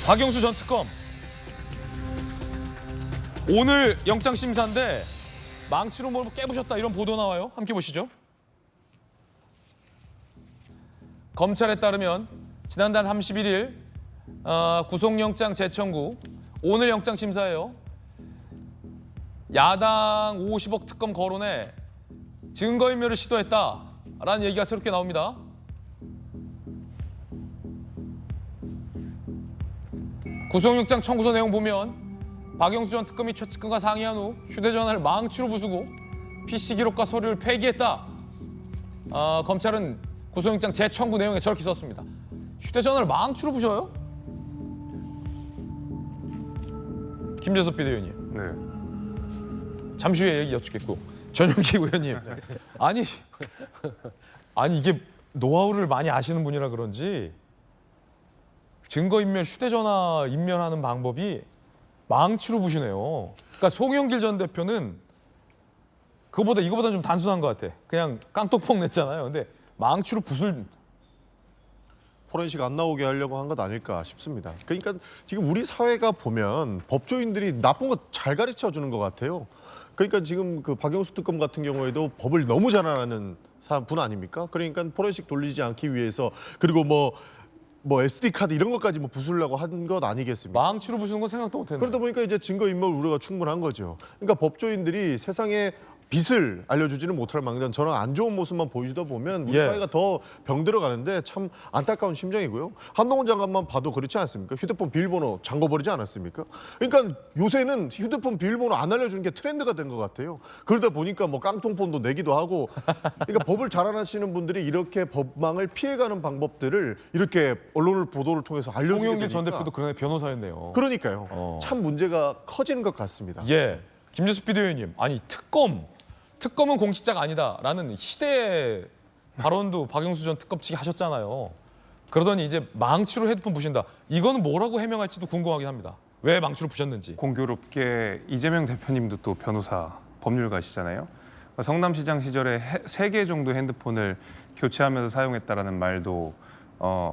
박영수 전 특검 오늘 영장 심사인데 망치로 뭘 깨부셨다 이런 보도 나와요. 함께 보시죠. 검찰에 따르면 지난달 31일 구속영장 재청구 오늘 영장 심사예요. 야당 50억 특검 거론에 증거인멸을 시도했다라는 얘기가 새롭게 나옵니다. 구속영장 청구서 내용 보면 박영수 전 특검이 최측근과 상의한 후 휴대전화를 망치로 부수고 PC 기록과 서류를 폐기했다. 검찰은 구속영장 재청구 내용에 저렇게 썼습니다. 휴대전화를 망치로 부셔요? 김재섭 비대위원님. 네. 잠시 후에 얘기 여쭙겠고. 전용기 의원님. 아니 이게 노하우를 많이 아시는 분이라 그런지 증거인멸, 휴대전화 인멸하는 방법이 망치로 부시네요. 그러니까 송영길 전 대표는 이거보다 좀 단순한 것 같아. 그냥 깡통폭 냈잖아요. 근데 망치로 부술. 포렌식 안 나오게 하려고 한 것 아닐까 싶습니다. 그러니까 지금 우리 사회가 보면 법조인들이 나쁜 거 잘 가르쳐 주는 것 같아요. 그러니까 지금 그 박영수 특검 같은 경우에도 법을 너무 잘 아는 분 아닙니까? 그러니까 포렌식 돌리지 않기 위해서 그리고 뭐 SD 카드 이런 것까지 뭐 부수려고 한 것 아니겠습니까? 망치로 부수는 건 생각도 못했네. 그러다 보니까 이제 증거인멸 우려가 충분한 거죠. 그러니까 법조인들이 세상에 빛을 알려주지는 못할 망정 저런 안 좋은 모습만 보여주다 보면 우리 사회가 더 병들어가는데 참 안타까운 심정이고요. 한동훈 장관만 봐도 그렇지 않습니까? 휴대폰 비밀번호 잠궈버리지 않았습니까? 그러니까 요새는 휴대폰 비밀번호 안 알려주는 게 트렌드가 된 것 같아요. 그러다 보니까 뭐 깡통폰도 내기도 하고 그러니까 법을 잘 아시는 분들이 이렇게 법망을 피해가는 방법들을 이렇게 언론을 보도를 통해서 알려주게 되니까 송영길 전 대표도 그러네 변호사였네요. 그러니까요. 참 문제가 커지는 것 같습니다. 예, 김재수 비대위원님. 아니 특검은 공직자가 아니다라는 희대의 발언도 박영수 전 특검 측이 하셨잖아요. 그러더니 이제 망치로 헤드폰 부신다. 이거는 뭐라고 해명할지도 궁금하긴 합니다. 왜 망치로 부셨는지. 공교롭게 이재명 대표님도 또 변호사 법률가시잖아요. 성남시장 시절에 3개 정도 핸드폰을 교체하면서 사용했다라는 말도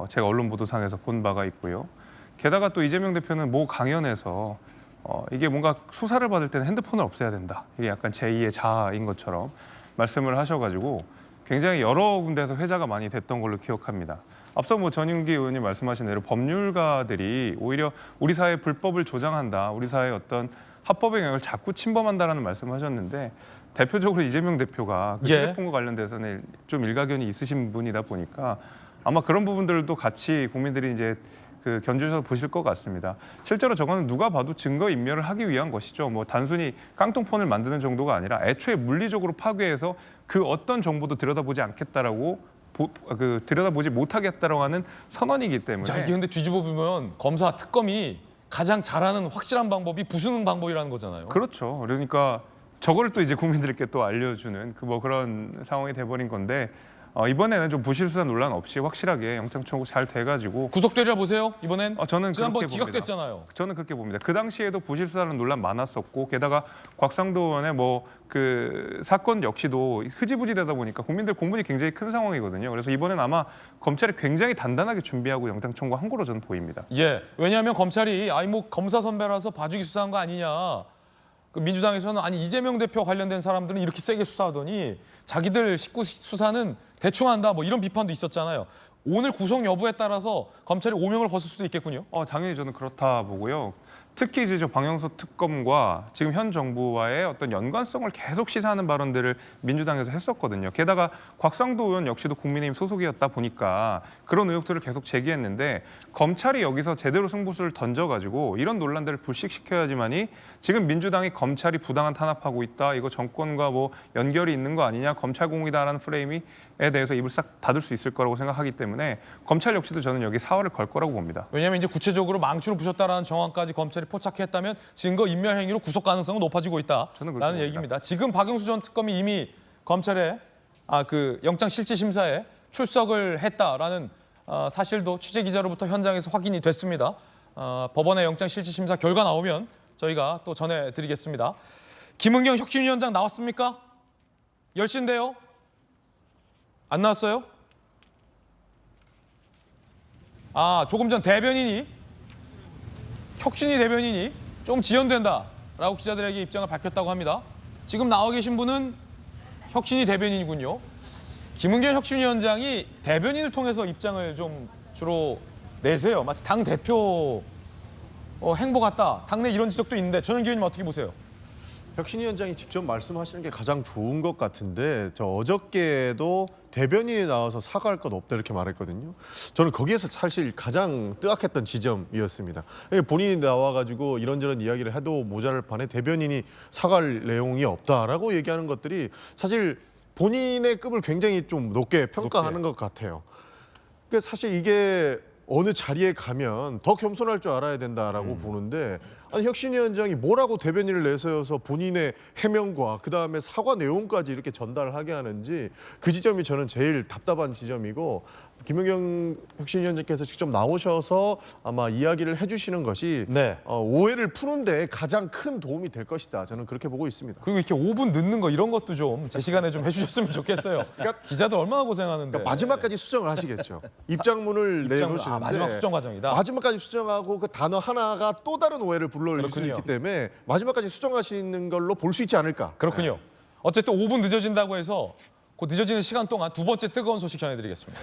제가 언론 보도상에서 본 바가 있고요. 게다가 또 이재명 대표는 모 강연에서 이게 뭔가 수사를 받을 때는 핸드폰을 없애야 된다. 이게 약간 제2의 자아인 것처럼 말씀을 하셔가지고 굉장히 여러 군데에서 회자가 많이 됐던 걸로 기억합니다. 앞서 뭐 전윤기 의원님 말씀하신 대로 법률가들이 오히려 우리 사회의 불법을 조장한다. 우리 사회의 어떤 합법의 영역을 자꾸 침범한다라는 말씀하셨는데 대표적으로 이재명 대표가 그 휴대폰과 관련돼서는 좀 일가견이 있으신 분이다 보니까 아마 그런 부분들도 같이 국민들이 이제 견주셔서 보실 것 같습니다. 실제로 저거는 누가 봐도 증거 인멸을 하기 위한 것이죠. 뭐 단순히 깡통폰을 만드는 정도가 아니라 애초에 물리적으로 파괴해서 그 어떤 정보도 들여다보지 않겠다라고 들여다보지 못하겠다라고 하는 선언이기 때문에. 자, 이게 근데 뒤집어 보면 검사 특검이 가장 잘하는 확실한 방법이 부수는 방법이라는 거잖아요. 그렇죠. 그러니까 저거를 또 이제 국민들께 또 알려주는 그런 상황이 돼버린 건데. 이번에는 좀 부실 수사 논란 없이 확실하게 영장 청구 잘 돼가지고 구속되리라 보세요. 이번엔 저는 지난번 그렇게 기각됐잖아요. 저는 그렇게 봅니다. 그 당시에도 부실 수사는 논란 많았었고 게다가 곽상도 의원의 그 사건 역시도 흐지부지되다 보니까 국민들 공분이 굉장히 큰 상황이거든요. 그래서 이번엔 아마 검찰이 굉장히 단단하게 준비하고 영장 청구한 거로 저는 보입니다. 예, 왜냐하면 검찰이 검사 선배라서 봐주기 수사한 거 아니냐. 민주당에서는 이재명 대표 관련된 사람들은 이렇게 세게 수사하더니 자기들 식구 수사는 대충 한다 이런 비판도 있었잖아요. 오늘 구속 여부에 따라서 검찰이 오명을 벗을 수도 있겠군요. 당연히 저는 그렇다 보고요. 특히 이제 박영수 특검과 지금 현 정부와의 어떤 연관성을 계속 시사하는 발언들을 민주당에서 했었거든요. 게다가 곽상도 의원 역시도 국민의힘 소속이었다 보니까 그런 의혹들을 계속 제기했는데 검찰이 여기서 제대로 승부수를 던져가지고 이런 논란들을 불식시켜야지만이 지금 민주당이 검찰이 부당한 탄압하고 있다. 이거 정권과 연결이 있는 거 아니냐. 검찰 공이다라는 프레임에 대해서 입을 싹 닫을 수 있을 거라고 생각하기 때문에 검찰 역시도 저는 여기 사활을 걸 거라고 봅니다. 왜냐하면 이제 구체적으로 망치로 부셨다라는 정황까지 검찰이 포착했다면 증거 인멸 행위로 구속 가능성은 높아지고 있다라는 얘기입니다. 지금 박영수 전 특검이 이미 검찰에 영장 실질 심사에 출석을 했다라는 사실도 취재 기자로부터 현장에서 확인이 됐습니다. 법원의 영장 실질 심사 결과 나오면 저희가 또 전해드리겠습니다. 김은경 혁신위원장 나왔습니까? 10시인데요. 안 나왔어요? 조금 전 대변인이 혁신위 대변인이 좀 지연된다라고 기자들에게 입장을 밝혔다고 합니다. 지금 나와 계신 분은 혁신위 대변인이군요. 김은경 혁신위원장이 대변인을 통해서 입장을 좀 주로 내세요. 마치 당 대표 행보 같다. 당내 이런 지적도 있는데 전현기 의원님 어떻게 보세요? 혁신위원장이 직접 말씀하시는 게 가장 좋은 것 같은데 저 어저께도 대변인이 나와서 사과할 것 없다 이렇게 말했거든요. 저는 거기에서 사실 가장 뜨악했던 지점이었습니다. 본인이 나와가지고 이런저런 이야기를 해도 모자랄 판에 대변인이 사과할 내용이 없다라고 얘기하는 것들이 사실 본인의 급을 굉장히 좀 높게 평가하는 것 같아요. 그러니까 사실 이게 어느 자리에 가면 더 겸손할 줄 알아야 된다라고 보는데 아니 혁신위원장이 뭐라고 대변인을 내세워서 본인의 해명과 그다음에 사과 내용까지 이렇게 전달하게 하는지 그 지점이 저는 제일 답답한 지점이고 김은경 혁신위원장께서 직접 나오셔서 아마 이야기를 해주시는 것이 네. 오해를 푸는데 가장 큰 도움이 될 것이다. 저는 그렇게 보고 있습니다. 그리고 이렇게 5분 늦는 거 이런 것도 좀 제 시간에 좀 해주셨으면 좋겠어요. 그러니까 기자들 얼마나 고생하는데. 그러니까 마지막까지 수정을 하시겠죠. 입장문을 내놓으시는데 마지막 수정 과정이다. 마지막까지 수정하고 그 단어 하나가 또 다른 오해를 불러일으킬 수 그렇군요. 있기 때문에 마지막까지 수정하시는 걸로 볼 수 있지 않을까. 그렇군요. 어쨌든 5분 늦어진다고 해서 그 늦어지는 시간 동안 두 번째 뜨거운 소식 전해드리겠습니다.